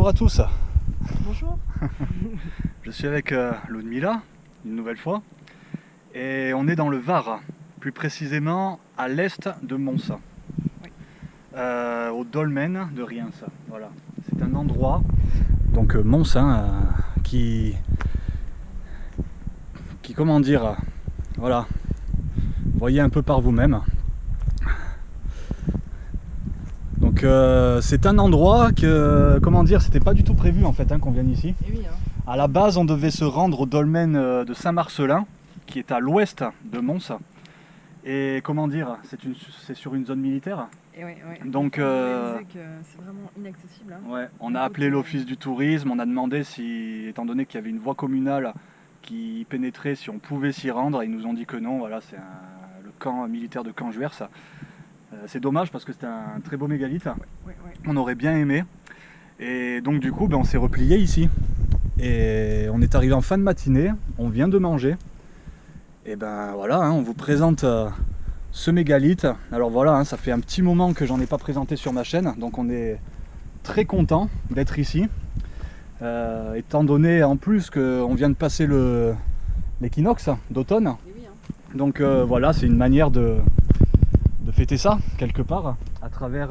Bonjour à tous. Bonjour. Je suis avec Ludmila, une nouvelle fois, et on est dans le Var, plus précisément à l'est de Mons, Oui. au dolmen de Riens. Voilà. C'est un endroit, donc Mons, qui comment dire, voilà, voyez un peu par vous-même. Donc c'est un endroit que, comment dire, c'était pas du tout prévu en fait qu'on vienne ici. Et oui, hein. À la base, on devait se rendre au dolmen de Saint-Marcellin, qui est à l'ouest de Mons. Et comment dire, c'est sur une zone militaire. Et oui, oui. Donc, On réalisait que c'est vraiment inaccessible. Hein. Ouais, on a appelé l'office du tourisme, on a demandé si, étant donné qu'il y avait une voie communale qui pénétrait, si on pouvait s'y rendre. Ils nous ont dit que non, voilà, c'est le camp militaire de Canjuers. C'est dommage parce que c'était un très beau mégalithe. Ouais. On aurait bien aimé. Et donc du coup, on s'est replié ici. Et on est arrivé en fin de matinée, on vient de manger. Et ben voilà, on vous présente ce mégalithe. Alors voilà, ça fait un petit moment que j'en ai pas présenté sur ma chaîne, donc on est très content d'être ici. Étant donné en plus qu'on vient de passer l'équinoxe d'automne. Oui, hein. Donc voilà, c'est une manière de fêter ça quelque part à travers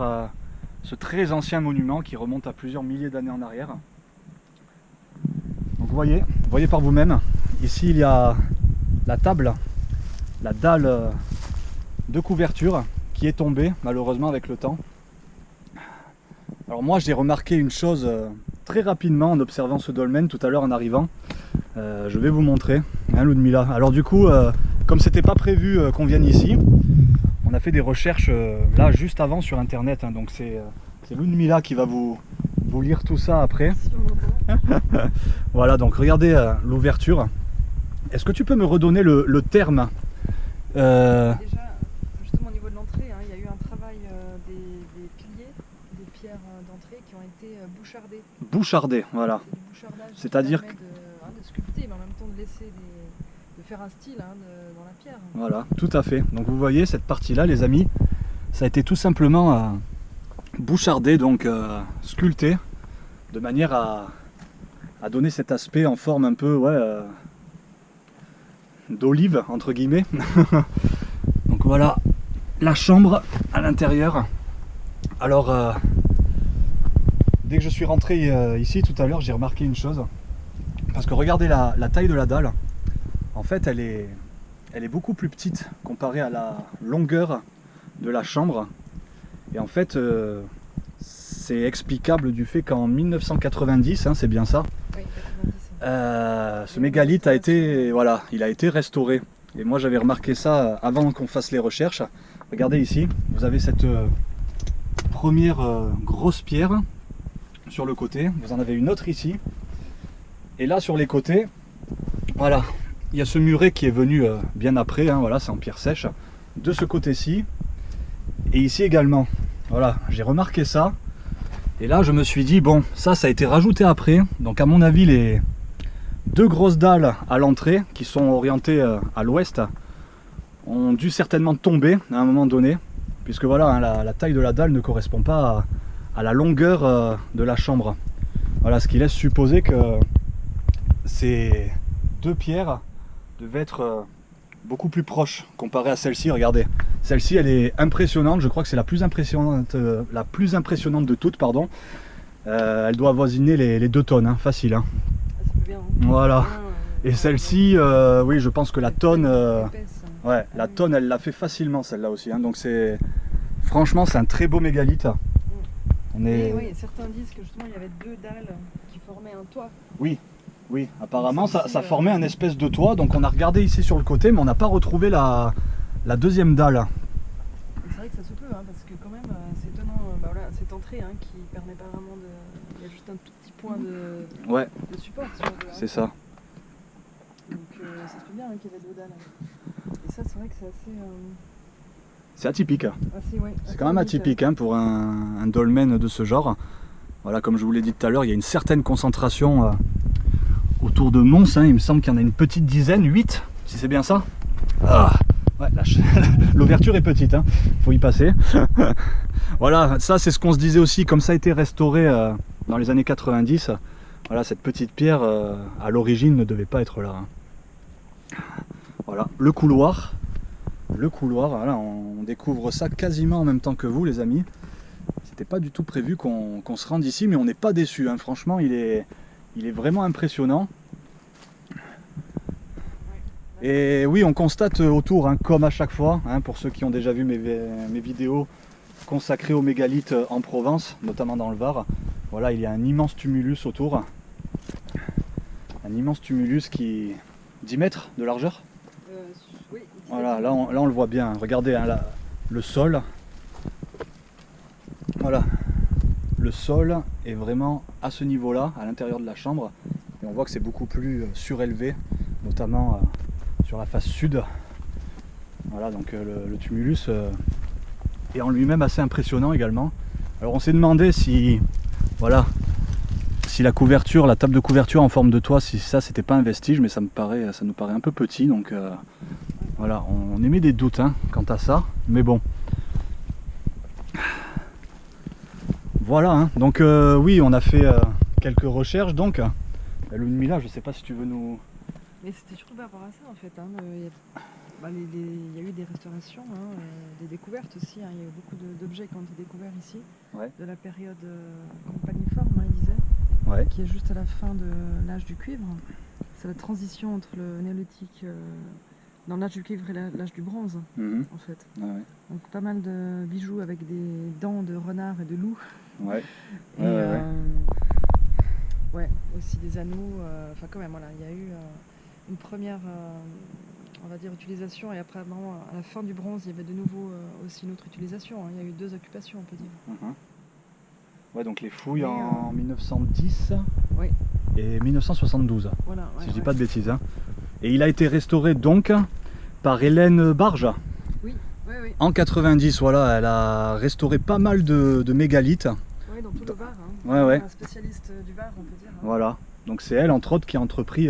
ce très ancien monument qui remonte à plusieurs milliers d'années en arrière. Donc vous voyez par vous-même, ici il y a la table, la dalle de couverture qui est tombée malheureusement avec le temps. Alors moi j'ai remarqué une chose très rapidement en observant ce dolmen tout à l'heure en arrivant. Je vais vous montrer, Ludmila. Alors du coup, comme c'était pas prévu qu'on vienne ici, on a fait des recherches là juste avant sur internet, donc c'est Ludmila qui va vous lire tout ça après. Voilà, donc regardez l'ouverture. Est-ce que tu peux me redonner le terme Déjà, justement au niveau de l'entrée, il y a eu un travail des piliers, des pierres d'entrée qui ont été bouchardées. Bouchardées, voilà. C'est-à-dire de sculpter, mais en même temps de laisser de faire un style dans la pierre. Voilà, tout à fait. Donc vous voyez cette partie-là, les amis, ça a été tout simplement bouchardé, donc sculpté, de manière à donner cet aspect en forme un peu d'olive, entre guillemets. Donc voilà la chambre à l'intérieur. Alors, dès que je suis rentré ici tout à l'heure, j'ai remarqué une chose. Parce que regardez la taille de la dalle. En fait, elle est beaucoup plus petite comparée à la longueur de la chambre. Et en fait, c'est explicable du fait qu'en 1990, c'est bien ça, oui, 90. ce mégalithe a été, il a été restauré. Et moi j'avais remarqué ça avant qu'on fasse les recherches. Regardez ici, vous avez cette première grosse pierre sur le côté. Vous en avez une autre ici. Et là sur les côtés, voilà, il y a ce muret qui est venu bien après, voilà, c'est en pierre sèche. De ce côté-ci, et ici également. Voilà, j'ai remarqué ça. Et là, je me suis dit, bon, ça a été rajouté après. Donc à mon avis, les deux grosses dalles à l'entrée, qui sont orientées à l'ouest, ont dû certainement tomber à un moment donné. Puisque voilà, la taille de la dalle ne correspond pas à la longueur de la chambre. Voilà, ce qui laisse supposer que ces deux pierres devaient être beaucoup plus proches comparées à celle-ci. Regardez, celle-ci elle est impressionnante, je crois que c'est la plus impressionnante de toutes, pardon. Elle doit avoisiner les 2 tonnes, facile. Ça peut bien, voilà. Et celle-ci, oui, je pense que la tonne, la tonne elle l'a fait facilement celle-là aussi. Donc c'est, franchement, c'est un très beau mégalithe. Et oui, certains disent que justement il y avait 2 dalles qui formaient un toit. Oui, apparemment ça formait un espèce de toit, donc on a regardé ici sur le côté, mais on n'a pas retrouvé la deuxième dalle. C'est vrai que ça se peut, parce que quand même, c'est étonnant, voilà, cette entrée qui permet pas vraiment de... Il y a juste un tout petit point de support. C'est ça. Donc ça se peut bien qu'il y avait 2 dalles. Et ça, c'est vrai que c'est assez... C'est atypique. C'est quand même atypique pour un dolmen de ce genre. Voilà, comme je vous l'ai dit tout à l'heure, il y a une certaine concentration autour de Mons, il me semble qu'il y en a une petite dizaine, 8, si c'est bien ça. Ouais, l'ouverture est petite, faut y passer. Voilà, ça c'est ce qu'on se disait aussi, comme ça a été restauré dans les années 90, voilà, cette petite pierre à l'origine ne devait pas être là. Hein. Voilà, le couloir, voilà, on découvre ça quasiment en même temps que vous les amis. C'était pas du tout prévu qu'on se rende ici, mais on n'est pas déçu. Hein. Franchement, il est vraiment impressionnant. Et oui, on constate autour, hein, comme à chaque fois, hein, pour ceux qui ont déjà vu mes vidéos consacrées aux mégalithes en Provence, notamment dans le Var. Voilà, il y a un immense tumulus autour. Un immense tumulus qui... 10 mètres de largeur. Oui. Voilà, là on le voit bien. Regardez, hein, là, le sol. Voilà. Le sol est vraiment à ce niveau-là, à l'intérieur de la chambre. Et on voit que c'est beaucoup plus surélevé, notamment sur la face sud. Voilà, donc le tumulus est en lui-même assez impressionnant également. Alors on s'est demandé si, voilà, si la couverture, la table de couverture en forme de toit, si ça c'était pas un vestige, mais ça nous paraît un peu petit, donc voilà, on émet des doutes hein, quant à ça, mais bon. Voilà, hein. Donc oui, on a fait quelques recherches, donc Ludmila, je sais pas si tu veux nous... Mais c'était surtout par rapport à ça en fait. Hein. Il y a eu des restaurations, hein, des découvertes aussi. Hein. Il y a eu beaucoup d'objets qui ont été découverts ici, ouais. De la période campaniforme, hein, il disait, ouais. Qui est juste à la fin de l'âge du cuivre. C'est la transition entre le néolithique, dans l'âge du cuivre et l'âge du bronze, en fait. Ouais. Donc pas mal de bijoux avec des dents de renard et de loup. Ouais. Et, ouais, aussi des anneaux. Enfin quand même, voilà, il y a eu une première, on va dire, utilisation, et après, à la fin du bronze, il y avait de nouveau aussi une autre utilisation. Hein. Il y a eu 2 occupations, on peut dire. Ouais, donc les fouilles en 1910 oui. et 1972, voilà, si je dis pas de bêtises. Hein. Et il a été restauré donc par Hélène Barge. Oui. En 90, voilà, elle a restauré pas mal de mégalithes. Oui, dans tout le Var. Hein. Ouais. Un spécialiste du Var, on peut dire. Hein. Voilà, donc c'est elle, entre autres, qui a entrepris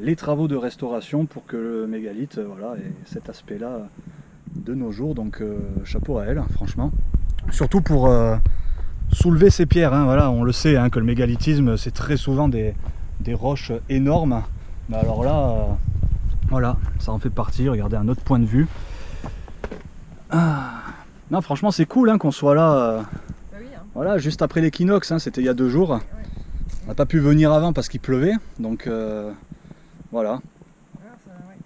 les travaux de restauration pour que le mégalithe voilà, ait cet aspect-là de nos jours. Donc chapeau à elle, franchement. Surtout pour soulever ces pierres. Hein, voilà, on le sait hein, que le mégalithisme, c'est très souvent des roches énormes. Mais alors là, voilà, ça en fait partie. Regardez un autre point de vue. Non, franchement, c'est cool hein, qu'on soit là. Oui, hein. Voilà, juste après l'équinoxe, hein, c'était il y a 2 jours. Ouais. On n'a pas pu venir avant parce qu'il pleuvait, donc voilà. Ça, ouais.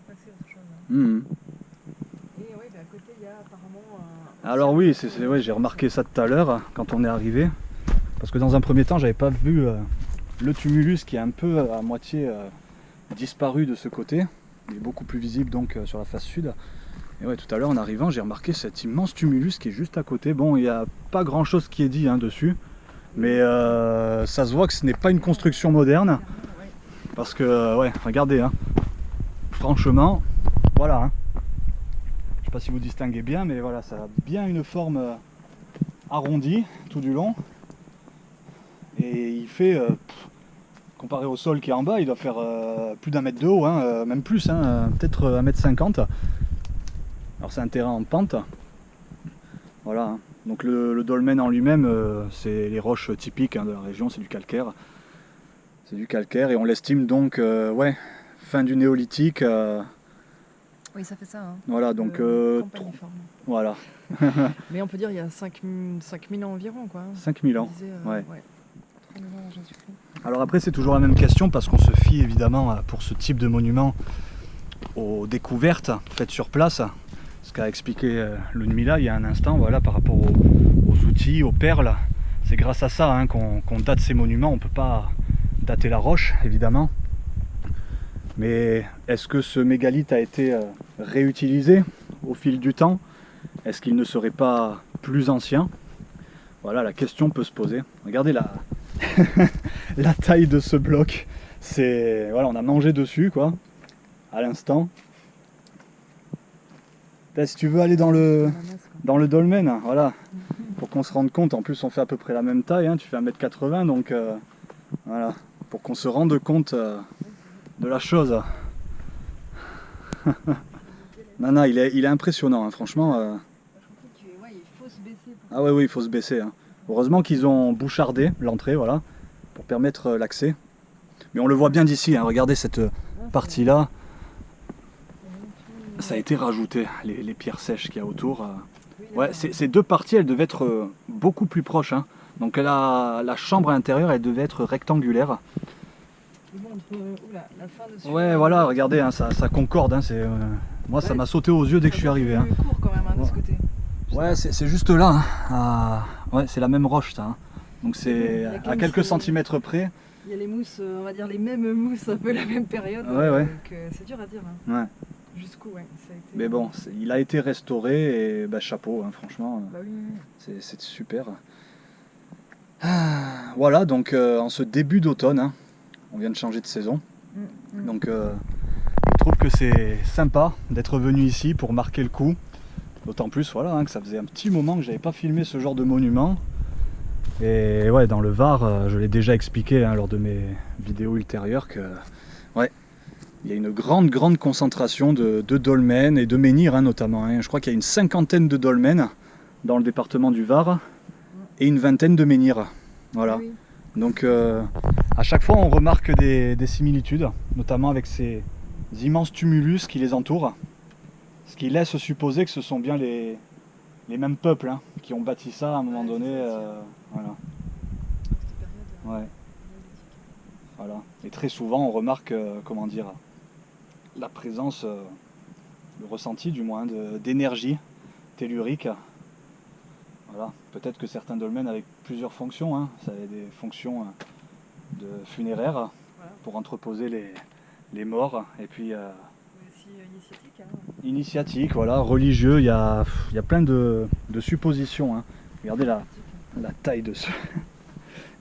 Passer autre chose. Et oui, à côté, il y a apparemment. Alors oui, ouais, j'ai remarqué ça tout à l'heure quand on est arrivé, parce que dans un premier temps, j'avais pas vu le tumulus qui est un peu à moitié disparu de ce côté. Il est beaucoup plus visible donc sur la face sud. Et ouais, tout à l'heure en arrivant, j'ai remarqué cet immense tumulus qui est juste à côté. Bon, il n'y a pas grand chose qui est dit hein, dessus, mais ça se voit que ce n'est pas une construction moderne. Parce que, ouais, regardez, hein, franchement, voilà. Hein. Je sais pas si vous distinguez bien, mais voilà, ça a bien une forme arrondie tout du long. Et il fait, comparé au sol qui est en bas, il doit faire plus d'1 mètre de haut, hein, même plus, hein, peut-être 1,50 m. Alors c'est un terrain en pente. Voilà. Hein. Donc le dolmen en lui-même, c'est les roches typiques hein, de la région, c'est du calcaire. C'est du calcaire et on l'estime donc, ouais, fin du néolithique. Oui, ça fait ça. Hein. Voilà, donc. Voilà. Mais on peut dire il y a 5000 ans environ, quoi. 5000 ans. Disait, ouais. 3000 ans, Jésus-Christ. Alors après, c'est toujours la même question parce qu'on se fie évidemment pour ce type de monument aux découvertes faites sur place. Ce qu'a expliqué Ludmila il y a un instant, voilà, par rapport aux outils, aux perles. C'est grâce à ça hein, qu'on date ces monuments. On ne peut pas dater la roche, évidemment. Mais est-ce que ce mégalithe a été réutilisé au fil du temps? Est-ce qu'il ne serait pas plus ancien? Voilà, la question peut se poser. Regardez la taille de ce bloc. C'est voilà, on a mangé dessus, quoi, à l'instant. Si tu veux aller dans le dolmen, voilà, pour qu'on se rende compte, en plus on fait à peu près la même taille, hein, tu fais 1,80 m, donc voilà, pour qu'on se rende compte de la chose. Non, il est impressionnant, hein, franchement. Il faut se baisser. Ah ouais, oui, il faut se baisser. Hein. Heureusement qu'ils ont bouchardé l'entrée, voilà, pour permettre l'accès. Mais on le voit bien d'ici, hein, regardez cette partie-là. Ça a été rajouté, les pierres sèches qu'il y a autour. Ouais, ces deux parties, elles devaient être beaucoup plus proches. Hein. Donc la chambre à l'intérieur, elle devait être rectangulaire. La fin de Ouais, voilà, regardez, hein, ça concorde. Hein, moi, ça m'a sauté aux yeux dès que je suis arrivé. Hein. Court quand même, hein, de ce côté. Ouais, c'est juste là. Hein. Ouais, c'est la même roche, ça. Hein. Donc c'est à quelques centimètres près. Il y a les mousses, on va dire les mêmes mousses, un peu la même période. Ouais, ouais. Donc c'est dur à dire. Hein. Ouais. Jusqu'où, ouais. Ça a été... Mais bon, il a été restauré et bah, chapeau, hein, franchement. Bah oui, oui. C'est super. Voilà, donc en ce début d'automne, hein, on vient de changer de saison. Donc je trouve que c'est sympa d'être venu ici pour marquer le coup. D'autant plus voilà, hein, que ça faisait un petit moment que j'avais pas filmé ce genre de monument. Et ouais, dans le Var, je l'ai déjà expliqué hein, lors de mes vidéos ultérieures que ouais, il y a une grande concentration de dolmens et de menhirs hein, notamment. Hein. Je crois qu'il y a une 50aine de dolmens dans le département du Var et une 20aine de menhirs. Voilà. Oui. Donc à chaque fois on remarque des similitudes, notamment avec ces immenses tumulus qui les entourent, ce qui laisse supposer que ce sont bien les mêmes peuples hein, qui ont bâti ça à un moment donné. Voilà. Ouais. Voilà. Et très souvent on remarque, comment dire, la présence, le ressenti du moins, d'énergie tellurique. Voilà. Peut-être que certains dolmens avaient plusieurs fonctions, hein. Ça avait des fonctions de funéraires voilà. Pour entreposer les morts, et puis aussi initiatique, hein. Initiatique, voilà, religieux, il y a plein de suppositions. Hein. Regardez la taille de ce...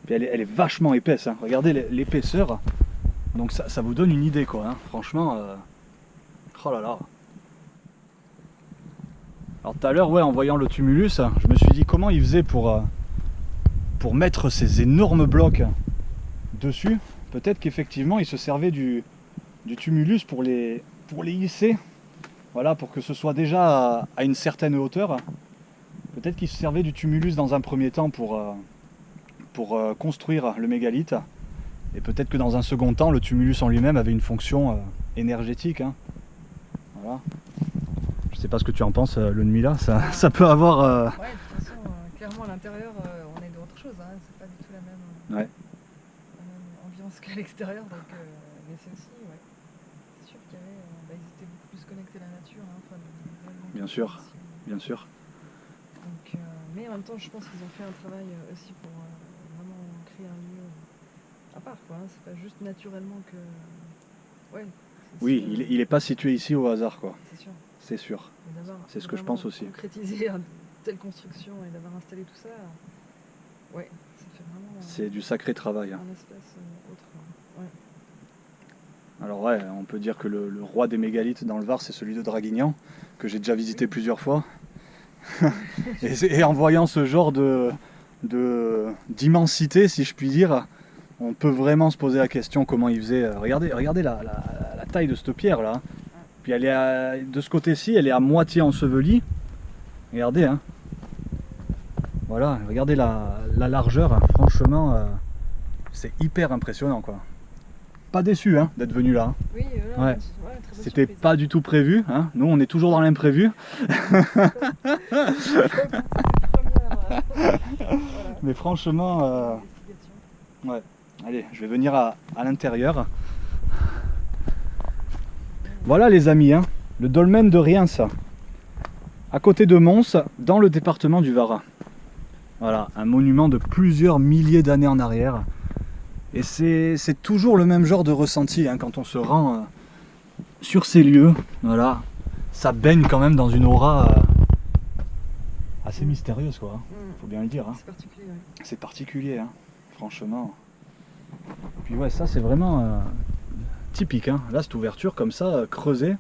Puis elle est vachement épaisse, hein. Regardez l'épaisseur, donc ça vous donne une idée quoi, hein. Franchement, oh là là. Alors tout à l'heure, ouais, en voyant le tumulus, je me suis dit comment il faisait pour mettre ces énormes blocs dessus. Peut-être qu'effectivement il se servait du tumulus pour les hisser, voilà, pour que ce soit déjà à une certaine hauteur. Peut-être qu'il se servait du tumulus dans un premier temps pour construire le mégalithe, et peut-être que dans un second temps le tumulus en lui-même avait une fonction énergétique. Hein. Voilà. Je sais pas ce que tu en penses, le nuit là, ça peut avoir... Ouais, de toute façon, clairement à l'intérieur, on est d'autre chose, hein. C'est pas du tout la même ambiance qu'à l'extérieur, donc, mais c'est aussi, ouais, c'est sûr qu'il y avait, ils étaient beaucoup plus connectés à la nature, hein, enfin, bien sûr, bien sûr. Donc, mais en même temps, je pense qu'ils ont fait un travail aussi pour vraiment créer un lieu à part, quoi, hein. C'est pas juste naturellement que... Ouais. Oui, il est pas situé ici au hasard, quoi. C'est sûr. C'est sûr. C'est ce que je pense aussi. Concrétiser une telle construction et d'avoir installé tout ça, ouais, ça fait vraiment... C'est du sacré travail. Hein. Un espace autre, ouais. Alors ouais, on peut dire que le roi des mégalithes dans le Var, c'est celui de Draguignan, que j'ai déjà visité plusieurs fois. et en voyant ce genre d'immensité, si je puis dire, on peut vraiment se poser la question comment il faisait. Regardez la taille de cette pierre là. Puis elle est de ce côté-ci, elle est à moitié ensevelie. Regardez, hein. Voilà, regardez la largeur. Hein. Franchement, c'est hyper impressionnant, quoi. Pas déçu hein, d'être venu là. Oui, ouais. C'était pas du tout prévu. Hein. Nous, on est toujours dans l'imprévu. Mais franchement, ouais. Allez, je vais venir à l'intérieur. Voilà les amis, hein, le dolmen de Riens, à côté de Mons, dans le département du Var. Voilà, un monument de plusieurs milliers d'années en arrière. Et c'est toujours le même genre de ressenti hein, quand on se rend sur ces lieux. Voilà, ça baigne quand même dans une aura assez mystérieuse, quoi. Faut bien le dire. Hein. C'est particulier. Ouais. C'est particulier, hein, franchement. Puis ouais, ça c'est vraiment typique. Hein. Là, cette ouverture comme ça, creusée,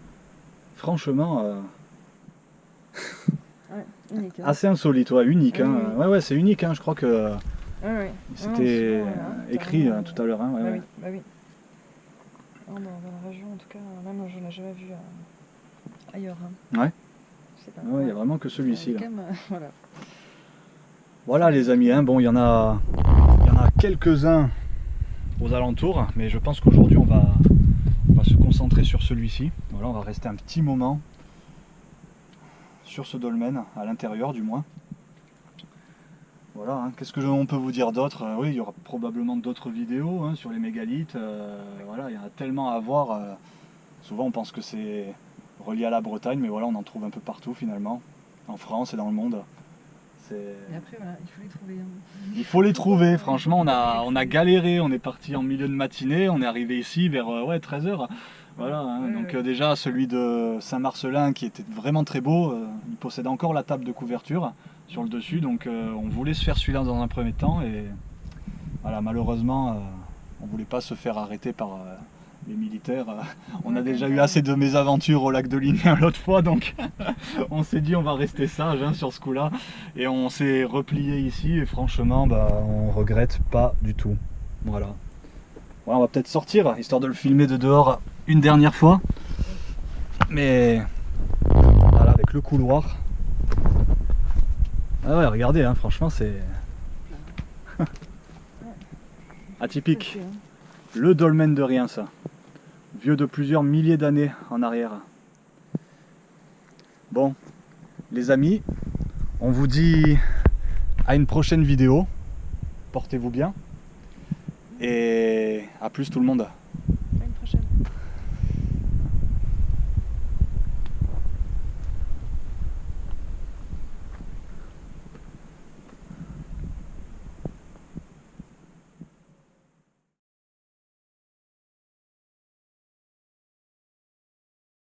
franchement, ouais, unique, hein. assez insolite, ouais, unique. Oui, hein. oui. Ouais, c'est unique. Hein. Je crois que c'était écrit tout à l'heure. Hein. Ouais, bah oui. Dans la région, en tout cas, même je n'ai jamais vu ailleurs. Hein. Ouais. Je sais pas. Ouais, il n'y a vraiment que celui-ci. Voilà. Voilà les amis, hein. Bon, il y en a quelques-uns aux alentours, mais je pense qu'aujourd'hui on va se concentrer sur celui-ci. Voilà, on va rester un petit moment sur ce dolmen, à l'intérieur du moins. Voilà, hein. Qu'est-ce que on peut vous dire d'autre? Oui, il y aura probablement d'autres vidéos hein, sur les mégalithes. Voilà, il y en a tellement à voir. Souvent on pense que c'est relié à la Bretagne, mais voilà, on en trouve un peu partout finalement, en France et dans le monde. Et après, voilà, il faut les trouver. Hein. Il faut les trouver, franchement, on a galéré, on est parti en milieu de matinée, on est arrivé ici vers 13h. Voilà, hein. Donc déjà celui de Saint-Marcelin qui était vraiment très beau, il possède encore la table de couverture sur le dessus, donc on voulait se faire celui-là dans un premier temps et voilà, malheureusement on voulait pas se faire arrêter par les militaires. On a déjà eu assez de mésaventures au lac de Lignin l'autre fois, donc on s'est dit on va rester sage hein, sur ce coup-là et on s'est replié ici et franchement on regrette pas du tout. Voilà. Voilà, on va peut-être sortir histoire de le filmer de dehors une dernière fois, mais voilà, avec le couloir. Ah ouais, regardez, hein, franchement c'est atypique. Le dolmen de Riens, vieux de plusieurs milliers d'années en arrière. Bon, les amis, on vous dit à une prochaine vidéo. Portez-vous bien et à plus tout le monde.